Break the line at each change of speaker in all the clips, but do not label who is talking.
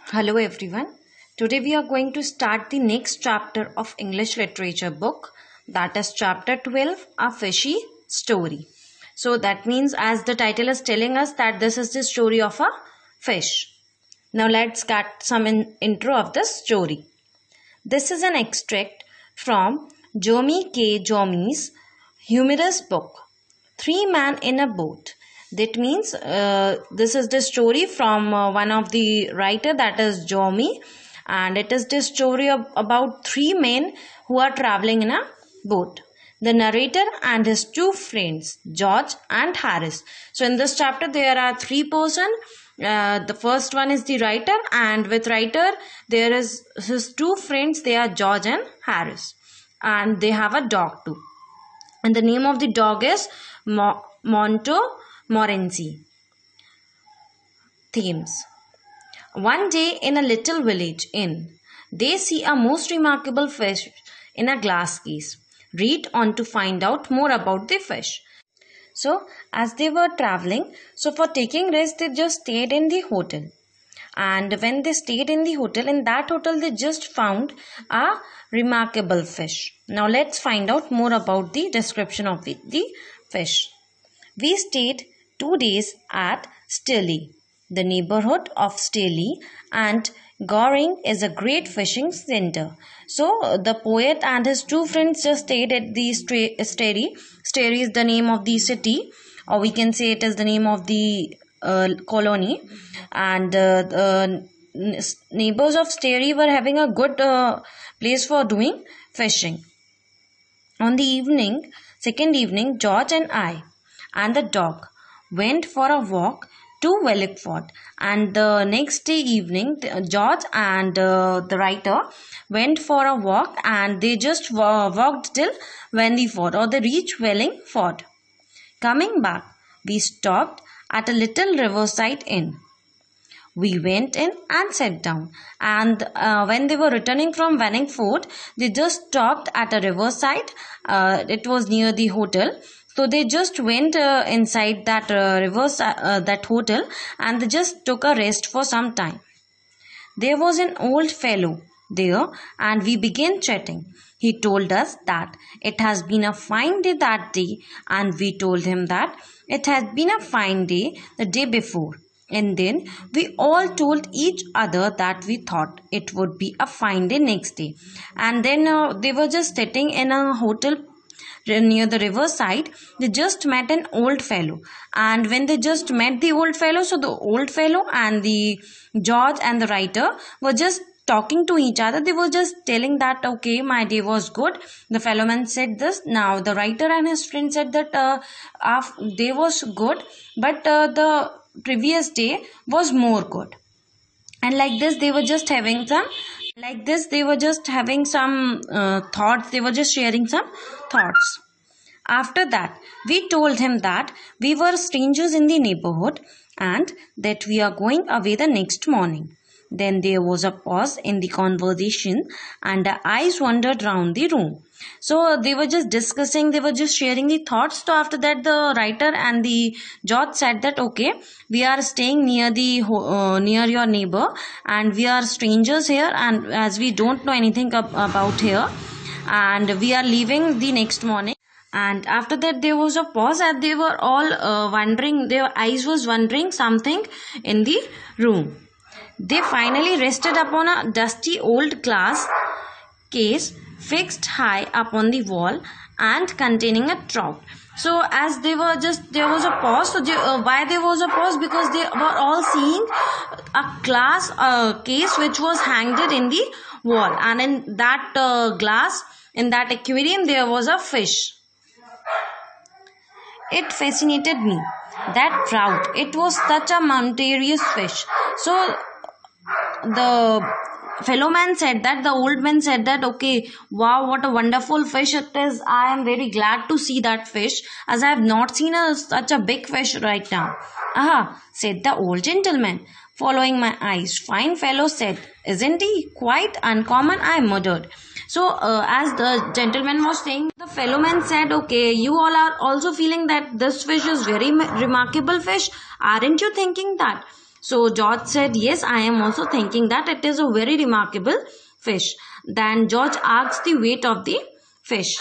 Hello everyone. Today we are going to start the next chapter of English literature book, that is chapter 12, A Fishy Story. So that means, as the title is telling us, that this is the story of a fish. Now let's get some intro of the story. This is an extract from Jomi K. Jomi's humorous book, Three Men in a Boat. That means this is the story from one of the writer, that is Jomi, and it is the story about three men who are traveling in a boat. The narrator and his two friends, George and Harris. So in this chapter there are three persons. The first one is the writer, and with writer there is his two friends. They are George and Harris, and they have a dog too. And the name of the dog is Monto Morency. Themes. One day in a little village inn, they see a most remarkable fish in a glass case. Read on to find out more about the fish. So, as they were traveling, for taking rest, they just stayed in the hotel. And when they stayed in the hotel, in that hotel, they just found a remarkable fish. Now, let's find out more about the description of the fish. We stayed 2 days at Stilly, the neighborhood of Stilly, and Goring is a great fishing center. So the poet and his two friends just stayed at the Stary. Stary is the name of the city, or we can say it is the name of the colony. And the neighbors of Stary were having a good place for doing fishing. On the second evening, George and I and the dog went for a walk to Wellingford, and the next day evening George and the writer went for a walk, and they just walked till Wellingford, or they reached Wellingford. Coming back, we stopped at a little riverside inn. We went in and sat down, and when they were returning from Wellingford, they just stopped at a riverside. It was near the hotel. So they just went inside that that hotel, and they just took a rest for some time. There was an old fellow there, and we began chatting. He told us that it has been a fine day that day, and we told him that it had been a fine day the day before. And then we all told each other that we thought it would be a fine day next day. And then they were just sitting in a hotel near the riverside. They just met an old fellow, and when they just met the old fellow, so the old fellow and the George and the writer were just talking to each other. They were just telling that, okay, my day was good. The fellow man said this. Now the writer and his friend said that our day was good, but the previous day was more good. And like this they were just having some thoughts. They were just sharing some thoughts. After that, we told him that we were strangers in the neighborhood, and that we are going away the next morning. Then there was a pause in the conversation, and the eyes wandered round the room. So they were just discussing, they were just sharing the thoughts. So after that, the writer and the George said that, okay, we are staying near near your neighbor, and we are strangers here, and as we don't know anything about here, and we are leaving the next morning. And after that there was a pause, and they were all wondering, their eyes was wondering something in the room. They finally rested upon a dusty old glass case fixed high up on the wall and containing a trout. So as they were just, there was a pause. So why there was a pause? Because they were all seeing a glass case which was hanged in the wall, and in that glass, in that aquarium, there was a fish. It fascinated me, that trout. It was such a mysterious fish. So the fellow man said that, the old man said that, okay, wow, what a wonderful fish it is. I am very glad to see that fish, as I have not seen such a big fish right now. Aha, said the old gentleman, following my eyes. Fine fellow, said, isn't he? Quite uncommon, I muttered. So as the gentleman was saying, the fellow man said, okay, you all are also feeling that this fish is very remarkable fish. Aren't you thinking that? So George said, yes, I am also thinking that it is a very remarkable fish. Then George asked the weight of the fish.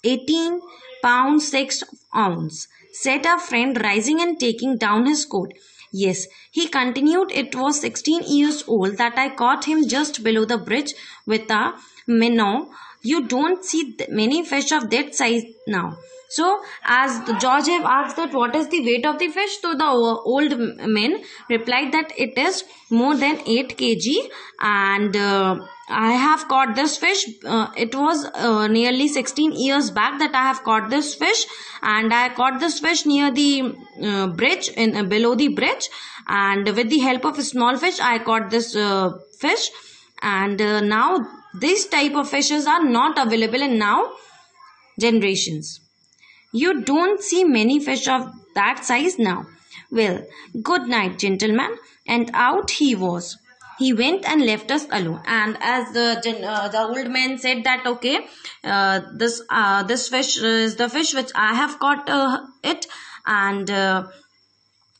18 pounds 6 ounce, said our friend, rising and taking down his coat. Yes, he continued, it was 16 years old that I caught him just below the bridge with a minnow. You don't see many fish of that size now. So, as George have asked that what is the weight of the fish, so the old man replied that it is more than 8 kg, and I have caught this fish. It was nearly 16 years back that I have caught this fish, and I caught this fish near the bridge, in below the bridge, and with the help of a small fish, I caught this fish, and now this type of fishes are not available in now generations. You don't see many fish of that size now. Well, good night, gentlemen. And out he was. He went and left us alone. And as the old man said that, okay, this fish is the fish which I have caught it, and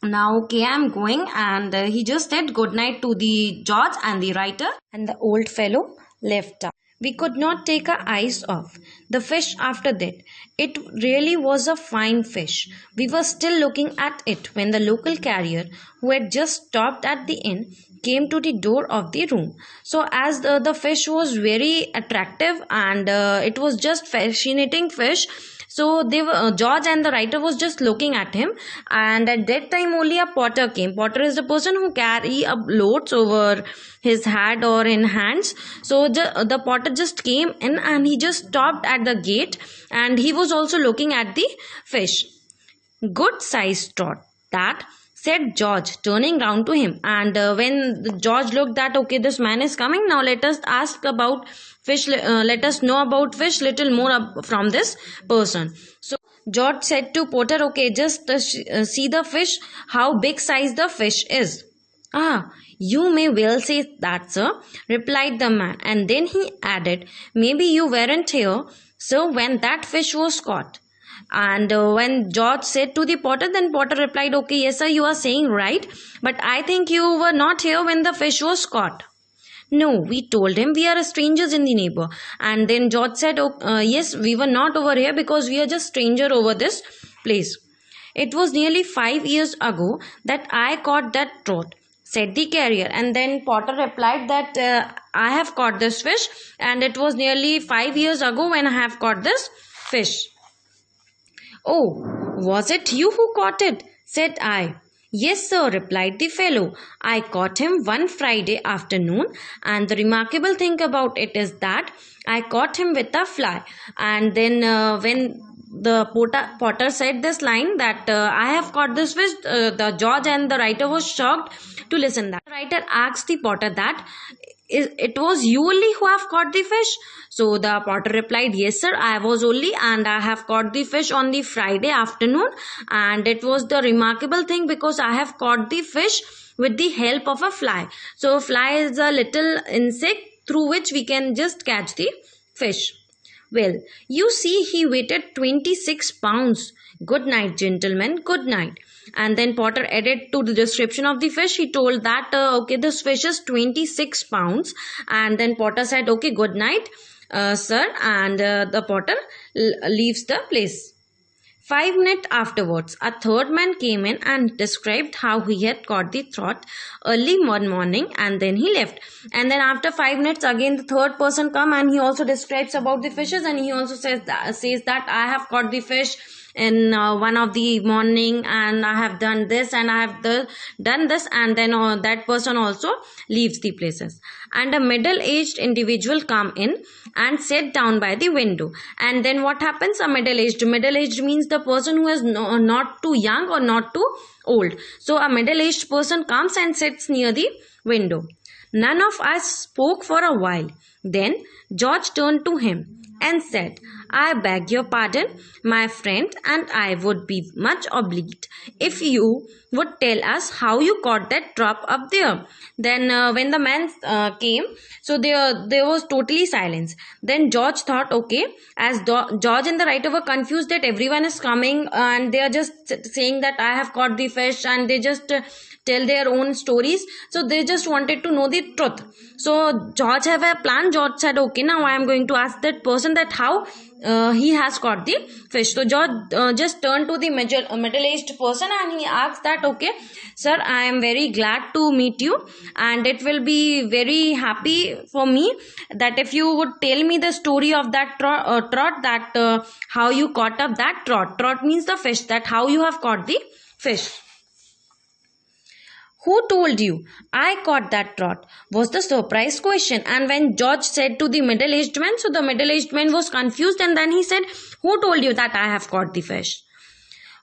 now okay, I'm going. And he just said good night to the George and the writer, and the old fellow left us. We could not take our eyes off the fish after that. It really was a fine fish. We were still looking at it when the local carrier, who had just stopped at the inn, came to the door of the room. So as the fish was very attractive, and it was just fascinating fish, so they were, George and the writer was just looking at him, and at that time only a potter came. Potter is the person who carry up loads over his head or in hands. So the potter just came in, and he just stopped at the gate, and he was also looking at the fish. Good sized trot, that, said George, turning round to him. And when George looked that, okay, this man is coming, now let us ask about fish, let us know about fish little more from this person. So George said to Potter, okay, just see the fish, how big size the fish is. Ah, you may well say that, sir, replied the man. And then he added, maybe you weren't here, sir, when that fish was caught. And when George said to the potter, then Potter replied, okay, yes, sir, you are saying right, but I think you were not here when the fish was caught. No, we told him, we are strangers in the neighbor. And then George said, oh, yes, we were not over here because we are just stranger over this place. It was nearly 5 years ago that I caught that trout, said the carrier. And then Potter replied that I have caught this fish, and it was nearly 5 years ago when I have caught this fish. Oh, was it you who caught it? Said I. Yes, sir, replied the fellow. I caught him one Friday afternoon, and the remarkable thing about it is that I caught him with a fly. And then when the potter said this line that I have caught this fish, the George and the writer was shocked to listen that. The writer asked the potter that it was you only who have caught the fish. So the potter replied, yes, sir, I was only, and I have caught the fish on the Friday afternoon, and it was the remarkable thing because I have caught the fish with the help of a fly. So fly is a little insect through which we can just catch the fish. Well, you see, he weighted 26 pounds. Good night, gentlemen, good night. And then Potter added to the description of the fish. He told that, okay, this fish is 26 pounds. And then Potter said, okay, good night, sir. And the Potter leaves the place. 5 minutes afterwards, a third man came in and described how he had caught the trout early one morning, and then he left. And then after 5 minutes, again the third person come, and he also describes about the fishes, and he also says that I have caught the fish in one of the morning, and I have done this, and I have done this, and then that person also leaves the places. And a middle-aged individual come in and sat down by the window. And then what happens? A middle-aged means the person who is not too young or not too old. So a middle-aged person comes and sits near the window. None of us spoke for a while. Then George turned to him and said, I beg your pardon, my friend, and I would be much obliged if you would tell us how you caught that drop up there. Then, when the man came, so there was totally silence. Then George thought, okay, as George and the writer were confused that everyone is coming and they are just saying that I have caught the fish, and they just tell their own stories, so they just wanted to know the truth. So George have a plan. George said, okay, now I am going to ask that person that how he has caught the fish. So George just turned to the middle-aged person and he asked that, okay, sir, I am very glad to meet you, and it will be very happy for me that if you would tell me the story of that trot, that how you caught up that trot. Trot means the fish, that how you have caught the fish. Who told you? I caught that trot, was the surprise question. And when George said to the middle aged man, so the middle aged man was confused, and then he said, who told you that I have caught the fish?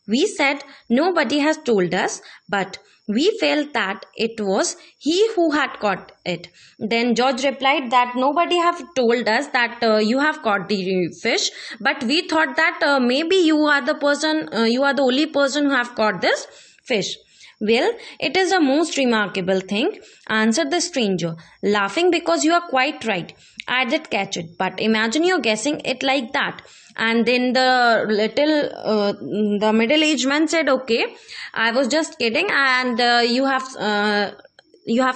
We said, nobody has told us, but we felt that it was he who had caught it. Then George replied that nobody have told us that you have caught the fish, but we thought that maybe you are the person, you are the only person who have caught this fish. Well, it is a most remarkable thing, answered the stranger, laughing, because you are quite right. I did catch it, but imagine you're guessing it like that. And then the middle-aged man said, okay, I was just kidding, and you have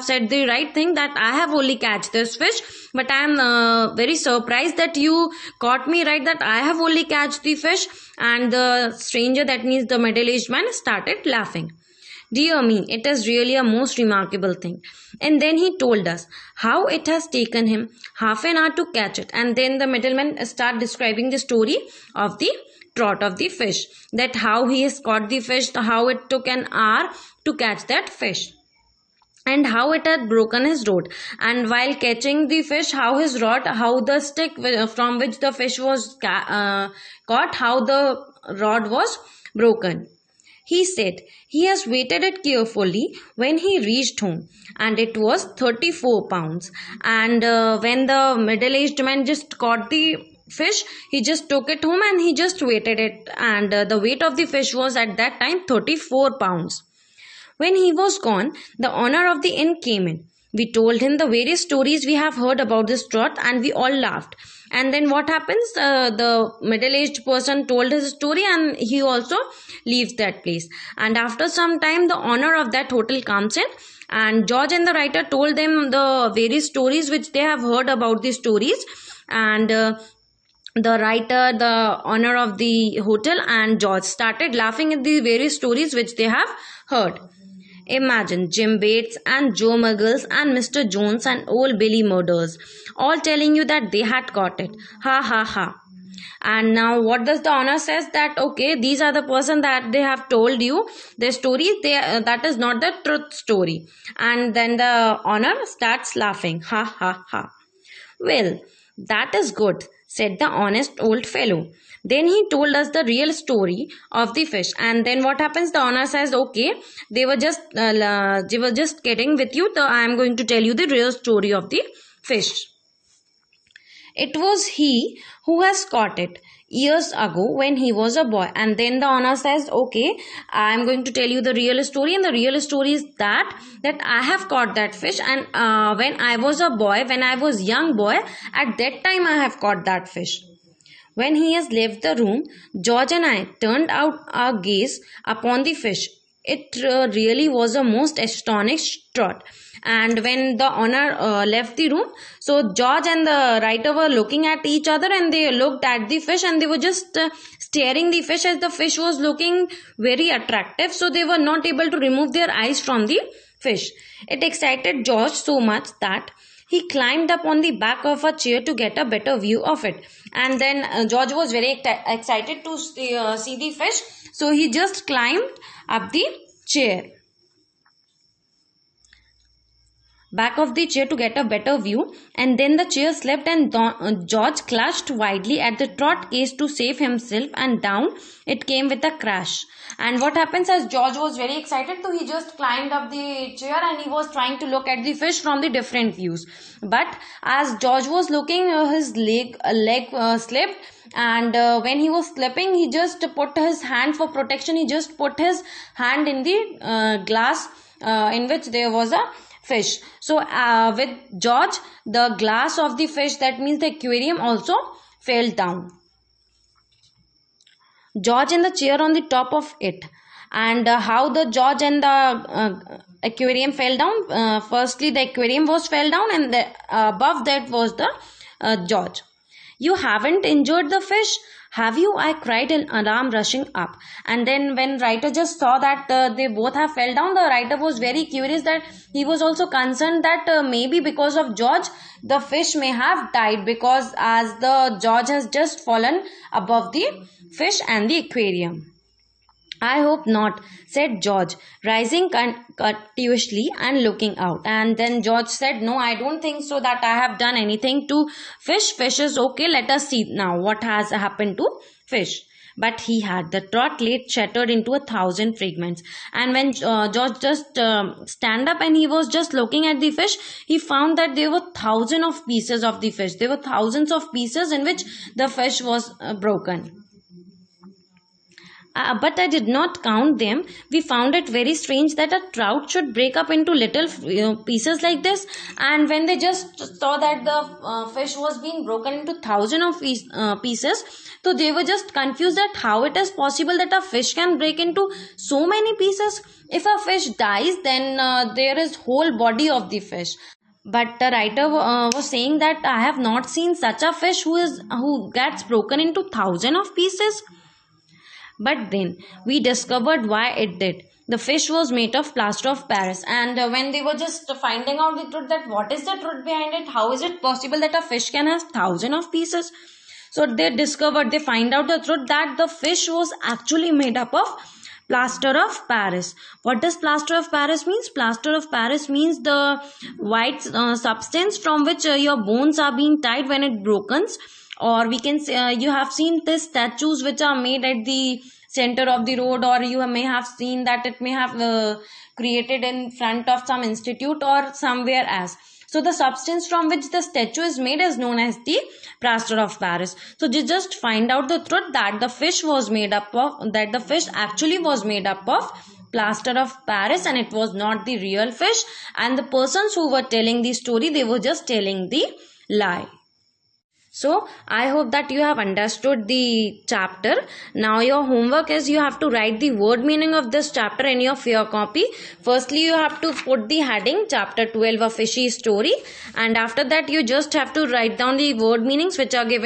said the right thing that I have only catch this fish, but I am very surprised that you caught me right, that I have only catch the fish. And the stranger, that means the middle-aged man, started laughing. Dear me, it is really a most remarkable thing. And then he told us how it has taken him half an hour to catch it. And then the middleman start describing the story of the trot of the fish, that how he has caught the fish, how it took an hour to catch that fish, and how it had broken his rod, and while catching the fish, how his rod, how the stick from which the fish was caught, how the rod was broken. He said he has weighted it carefully when he reached home, and it was 34 pounds. And when the middle-aged man just caught the fish, he just took it home and he just weighted it, and the weight of the fish was at that time 34 pounds. When he was gone, the owner of the inn came in. We told him the various stories we have heard about this trot, and we all laughed. And then what happens? The middle-aged person told his story, and he also leaves that place. And after some time, the owner of that hotel comes in, and George and the writer told them the various stories which they have heard about the stories. And the writer, the owner of the hotel, and George started laughing at the various stories which they have heard. Imagine Jim Bates and Joe Muggles and Mr. Jones and old Billy Murders all telling you that they had got it. Ha ha ha. And now what does the owner says that, okay, these are the person that they have told you the story, that is not the truth story. And then the owner starts laughing. Ha ha ha. Well, that is good, said the honest old fellow. Then he told us the real story of the fish. And then what happens? The owner says, okay, they were just kidding with you. So I am going to tell you the real story of the fish. It was he who has caught it years ago when he was a boy. And then the owner says, okay, I am going to tell you the real story. And the real story is that I have caught that fish. And when I was a boy, when I was young boy, at that time I have caught that fish. When he has left the room, George and I turned out our gaze upon the fish. It really was a most astonished trot. And when the owner left the room, so George and the writer were looking at each other, and they looked at the fish, and they were just staring the fish, as the fish was looking very attractive. So they were not able to remove their eyes from the fish. It excited George so much that he climbed up on the back of a chair to get a better view of it. And then George was very excited to see the fish. So he just climbed up the chair. back of the chair to get a better view, and then the chair slipped and George clutched wildly at the trot ace to save himself, and down it came with a crash. And what happens, as George was very excited, so he just climbed up the chair and he was trying to look at the fish from the different views. But as George was looking, his leg slipped, and when he was slipping, he just put his hand for protection. He just put his hand in the glass in which there was a fish. So with George, the glass of the fish, that means the aquarium, also fell down. George in the chair on the top of it. And how the George and the aquarium fell down? Firstly, the aquarium was fell down, and above that was the George. "You haven't injured the fish, have you?" I cried in alarm, rushing up. And then when writer just saw that they both have fell down, the writer was very curious, that he was also concerned that maybe because of George, the fish may have died, because as the George has just fallen above the fish and the aquarium. "I hope not," said George, rising courteously and looking out. And then George said, "No, I don't think so that I have done anything to fish. Fish is okay. Let us see now what has happened to fish." But he had. The trot lay shattered into 1,000 fragments. And when George just stand up and he was just looking at the fish, he found that there were thousands of pieces of the fish. There were thousands of pieces in which the fish was broken. But I did not count them. We found it very strange that a trout should break up into little pieces like this. And when they just saw that the fish was being broken into thousands of pieces, so they were just confused that how it is possible that a fish can break into so many pieces. If a fish dies, then there is whole body of the fish. But the writer was saying that I have not seen such a fish who gets broken into thousands of pieces. But then we discovered why it did. The fish was made of plaster of Paris. And when they were just finding out the truth, that what is the truth behind it, how is it possible that a fish can have thousands of pieces? So they find out the truth, that the fish was actually made up of plaster of Paris. What does plaster of Paris means? Plaster of Paris means the white substance from which your bones are being tied when it brokens. Or we can say, you have seen the statues which are made at the center of the road, or you may have seen that it may have created in front of some institute or somewhere else. So the substance from which the statue is made is known as the plaster of Paris. So you just find out the truth, that the fish actually was made up of plaster of Paris, and it was not the real fish. And the persons who were telling the story, they were just telling the lie. So I hope that you have understood the chapter. Now your homework is, you have to write the word meaning of this chapter in your fear copy. Firstly, you have to put the heading chapter 12, a fishy story, and after that you just have to write down the word meanings which are given